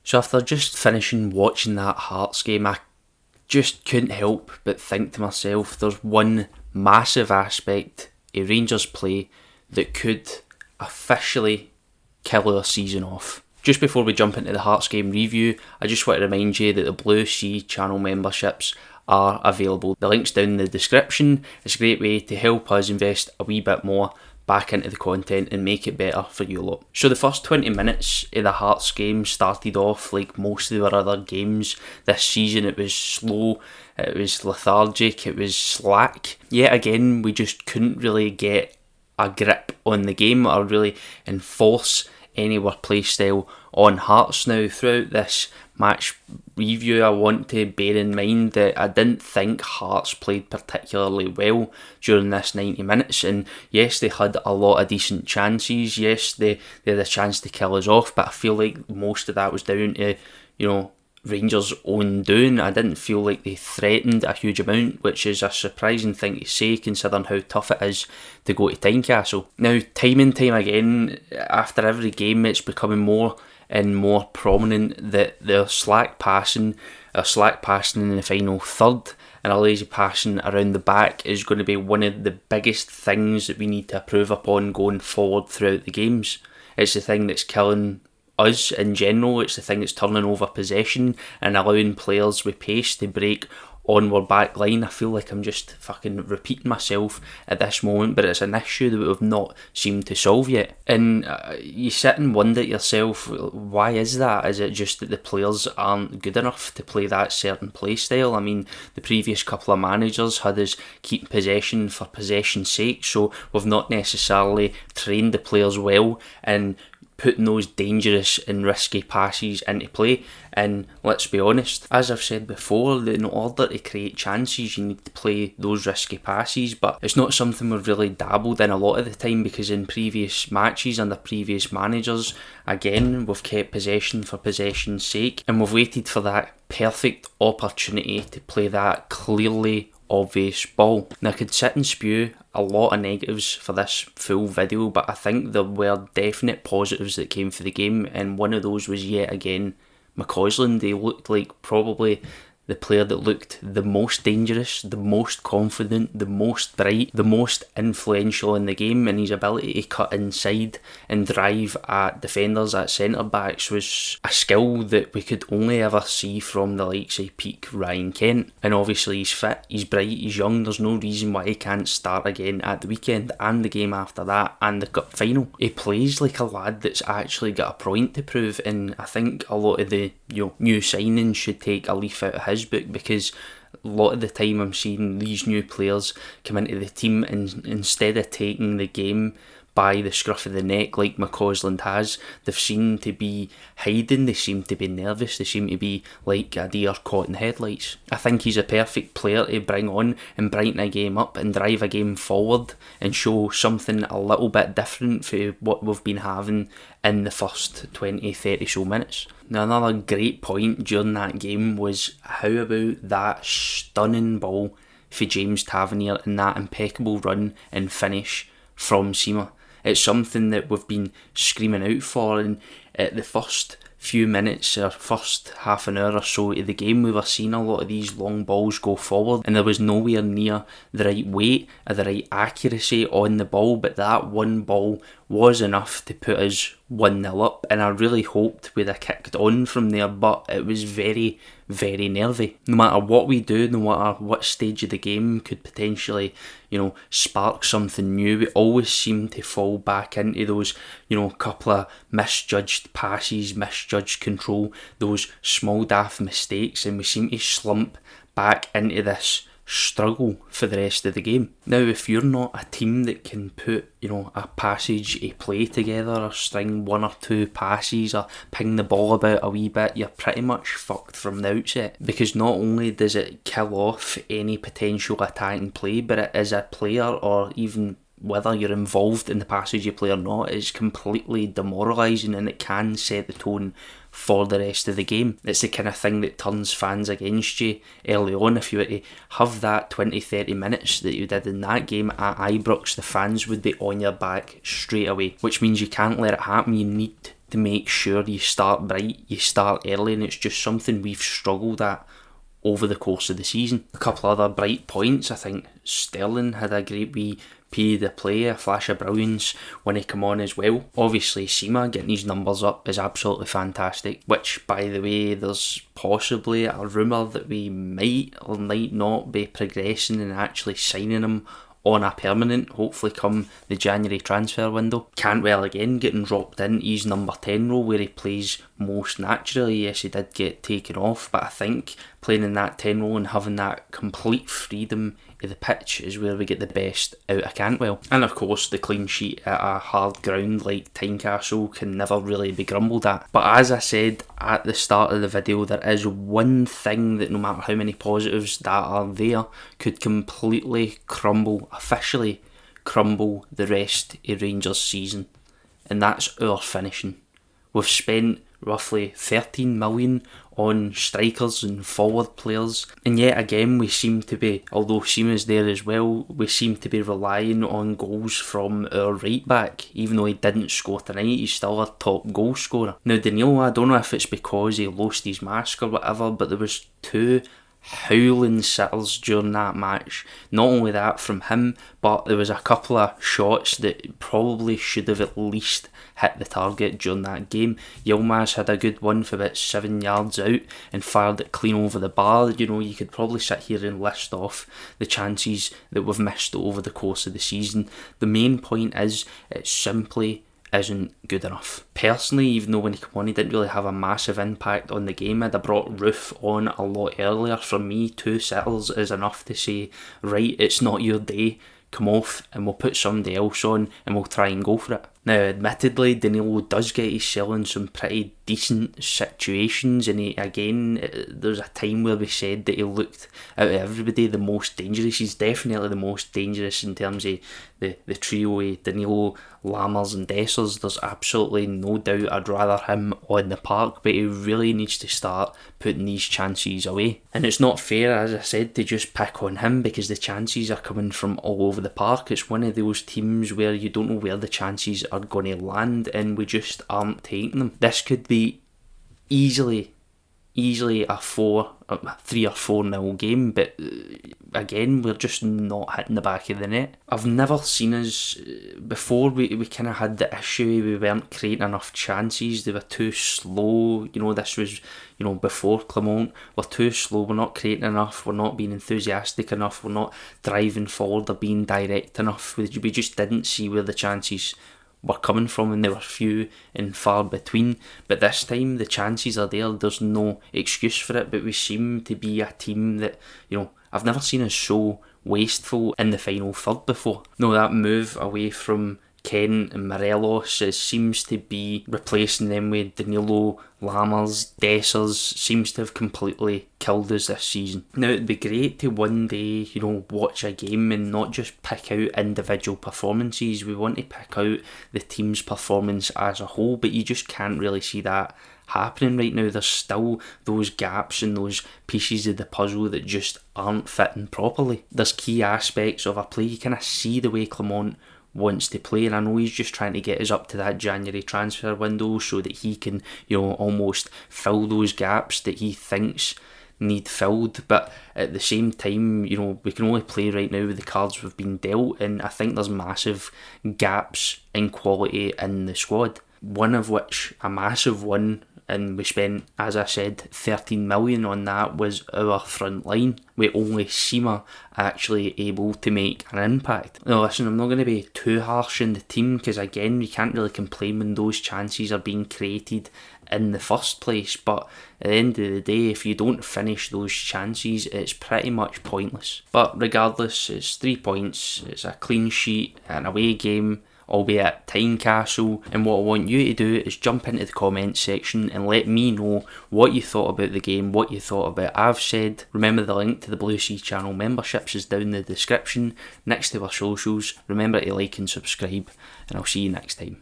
So after just finishing watching that Hearts game, I just couldn't help but think to myself, there's one massive aspect of Rangers play that could officially kill our season off. Just before we jump into the Hearts game review, I just want to remind you that the BlueSea channel memberships are available. The link's down in the description. It's a great way to help us invest a wee bit more back into the content and make it better for you lot. So the first 20 minutes of the Hearts game started off like most of our other games this season. It was slow, it was lethargic, it was slack. Yet again, we just couldn't really get a grip on the game or really enforce any of our play style on Hearts. Now, throughout this match review, I want to bear in mind that I didn't think Hearts played particularly well during this 90 minutes, and yes, they had a lot of decent chances, yes, they had a chance to kill us off, but I feel like most of that was down to, Rangers' own doing. I didn't feel like they threatened a huge amount, which is a surprising thing to say considering how tough it is to go to Tynecastle. Now, time and time again, after every game, it's becoming more and more prominent that their slack passing in the final third and a lazy passing around the back is going to be one of the biggest things that we need to improve upon going forward throughout the games. It's the thing that's killing us in general. It's the thing that's turning over possession and allowing players with pace to break on our back line. I feel like I'm just fucking repeating myself at this moment, but it's an issue that we've not seemed to solve yet. And you sit and wonder to yourself, why is that? Is it just that the players aren't good enough to play that certain play style? I mean, the previous couple of managers had us keep possession for possession's sake, so we've not necessarily trained the players well and putting those dangerous and risky passes into play. And let's be honest, as I've said before, in order to create chances you need to play those risky passes, but it's not something we've really dabbled in a lot of the time, because in previous matches under previous managers, again, we've kept possession for possession's sake and we've waited for that perfect opportunity to play that clearly obvious ball. Now, I could sit and spew a lot of negatives for this full video, but I think there were definite positives that came for the game, and one of those was yet again McCausland. He looked like probably the player that looked the most dangerous, the most confident, the most bright, the most influential in the game, and his ability to cut inside and drive at defenders, at centre-backs, was a skill that we could only ever see from the likes of peak Ryan Kent. And obviously he's fit, he's bright, he's young, there's no reason why he can't start again at the weekend and the game after that and the cup final. He plays like a lad that's actually got a point to prove, and I think a lot of the new signings should take a leaf out of his book, because a lot of the time I'm seeing these new players come into the team and instead of taking the game by the scruff of the neck like McCausland has, they've seemed to be hiding, they seem to be nervous, they seem to be like a deer caught in headlights. I think he's a perfect player to bring on and brighten a game up and drive a game forward and show something a little bit different for what we've been having in the first 20-30 so minutes. Now, another great point during that game was how about that stunning ball for James Tavernier and that impeccable run and finish from Seamer. It's something that we've been screaming out for, and at the first few minutes or first half an hour or so of the game, we were seeing a lot of these long balls go forward and there was nowhere near the right weight or the right accuracy on the ball, but that one ball was enough to put us 1-0 up, and I really hoped we'd have kicked on from there, but it was very, very nervy. No matter what we do, no matter what stage of the game could potentially, spark something new, we always seem to fall back into those, couple of misjudged passes, misjudged control, those small daft mistakes, and we seem to slump back into this struggle for the rest of the game. Now, if you're not a team that can put, a passage of play together or string one or two passes or ping the ball about a wee bit, you're pretty much fucked from the outset, because not only does it kill off any potential attacking play, but it is a player, or even whether you're involved in the passage you play or not, is completely demoralising, and it can set the tone for the rest of the game. It's the kind of thing that turns fans against you early on. If you were to have that 20-30 minutes that you did in that game at Ibrox, the fans would be on your back straight away, which means you can't let it happen. You need to make sure you start bright, you start early, and it's just something we've struggled at over the course of the season. A couple other bright points, I think Sterling had a great wee period of play, a flash of brilliance when he came on as well. Obviously Sima getting his numbers up is absolutely fantastic, which by the way there's possibly a rumour that we might or might not be progressing and actually signing him on a permanent, hopefully come the January transfer window. Cantwell again getting dropped in his number 10 role where he plays most naturally. Yes, he did get taken off, but I think playing in that 10 role and having that complete freedom of the pitch is where we get the best out of Cantwell. And of course the clean sheet at a hard ground like Tynecastle can never really be grumbled at. But as I said at the start of the video, there is one thing that no matter how many positives that are there could completely officially crumble the rest of Rangers season, and that's our finishing. We've spent roughly 13 million on strikers and forward players, and yet again we seem to be, although Seaman's there as well, we seem to be relying on goals from our right back. Even though he didn't score tonight, he's still our top goal scorer. Now Danilo, I don't know if it's because he lost his mask or whatever, but there was 2 howling sitters during that match. Not only that from him, but there was a couple of shots that probably should have at least hit the target during that game. Yilmaz had a good one for about 7 yards out and fired it clean over the bar. You know, you could probably sit here and list off the chances that we've missed over the course of the season. The main point is it simply isn't good enough. Personally, even though when he came on he didn't really have a massive impact on the game, I'd have brought Roof on a lot earlier. For me, 2 sitters is enough to say, right, it's not your day, come off and we'll put somebody else on and we'll try and go for it. Now admittedly Danilo does get his shell in some pretty decent situations, and there's a time where we said that he looked out of everybody the most dangerous. He's definitely the most dangerous in terms of the trio of Danilo, Lammers and Dessers. There's absolutely no doubt I'd rather him on the park, but he really needs to start putting these chances away. And it's not fair, as I said, to just pick on him because the chances are coming from all over the park. It's one of those teams where you don't know where the chances are going to land and we just aren't taking them. This could be easily a 3 or 4-0 game, but again we're just not hitting the back of the net. I've never seen us before. We kind of had the issue we weren't creating enough chances. They were too slow. You know, this was before Clement. We're too slow, we're not creating enough, we're not being enthusiastic enough, we're not driving forward or being direct enough. We just didn't see where the chances were coming from, and they were few and far between. But this time the chances are there, there's no excuse for it. But we seem to be a team that, I've never seen us so wasteful in the final third before. No, that move away from Ken and Morelos seems to be replacing them with Danilo, Lammers, Dessers, seems to have completely killed us this season. Now it'd be great to one day, watch a game and not just pick out individual performances. We want to pick out the team's performance as a whole, but you just can't really see that happening right now. There's still those gaps and those pieces of the puzzle that just aren't fitting properly. There's key aspects of our play. You kind of see the way Clement wants to play, and I know he's just trying to get us up to that January transfer window so that he can almost fill those gaps that he thinks need filled. But at the same time, we can only play right now with the cards we've been dealt, and I think there's massive gaps in quality in the squad, one of which, a massive one, and we spent, as I said, 13 million on that, was our front line, with only Sima actually able to make an impact. Now listen, I'm not going to be too harsh on the team, because again, we can't really complain when those chances are being created in the first place, but at the end of the day, if you don't finish those chances, it's pretty much pointless. But regardless, it's 3 points, it's a clean sheet, an away game, albeit at Tynecastle, and what I want you to do is jump into the comments section and let me know what you thought about the game, what you thought about I've said. Remember, the link to the BlueSea channel memberships is down in the description next to our socials. Remember to like and subscribe, and I'll see you next time.